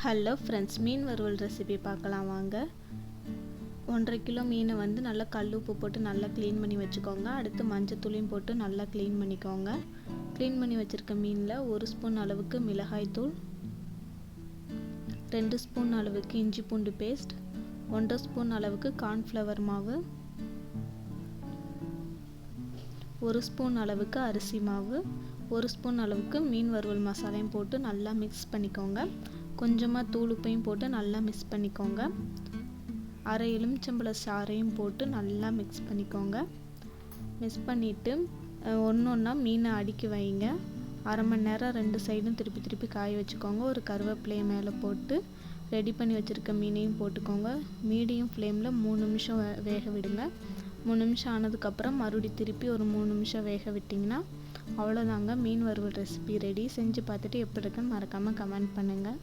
Hello friends, மீன் வறுவல் recipe பார்க்கலாம் வாங்க. 1.5 கிலோ மீனை வந்து நல்லா கல் உப்பு போட்டு நல்லா க்ளீன் பண்ணி வச்சுக்கோங்க. அடுத்து மஞ்சத்தூளையும் போட்டு நல்லா க்ளீன் பண்ணிக்கோங்க. க்ளீன் பண்ணி வச்சுருக்க மீனில் 1 ஸ்பூன் அளவுக்கு மிளகாய்த்தூள், 2 ஸ்பூன் அளவுக்கு இஞ்சி பூண்டு பேஸ்ட், 1.5 ஸ்பூன் அளவுக்கு கார்ன்ஃப்ளவர் மாவு, 1 ஸ்பூன் அளவுக்கு அரிசி மாவு, 1 ஸ்பூன் அளவுக்கு மீன் வறுவல் மசாலையும் போட்டு நல்லா மிக்ஸ் பண்ணிக்கோங்க. கொஞ்சமாக தூளுப்பையும் போட்டு நல்லா மிக்ஸ் பண்ணிக்கோங்க. அரை எலுமிச்சம்பழ சாறையும் போட்டு நல்லா மிக்ஸ் பண்ணிக்கோங்க. மிக்ஸ் பண்ணிவிட்டு ஒன்றா மீனை அடுக்கி வைங்க. அரை மணி நேரம் 2 சைடும் திருப்பி திருப்பி காய வச்சுக்கோங்க. ஒரு கருவேப்பிலையை மேலே போட்டு ரெடி பண்ணி வச்சுருக்க மீனையும் போட்டுக்கோங்க. மீடியம் ஃப்ளேமில் 3 நிமிஷம் வேக விடுங்க. 3 நிமிஷம் ஆனதுக்கப்புறம் மறுபடியும் திருப்பி ஒரு 3 நிமிஷம் வேக விட்டிங்கன்னா அவ்வளோதாங்க, மீன் வறுவல் ரெசிபி ரெடி. செஞ்சு பார்த்துட்டு எப்படி இருக்குன்னு மறக்காமல் கமெண்ட் பண்ணுங்கள்.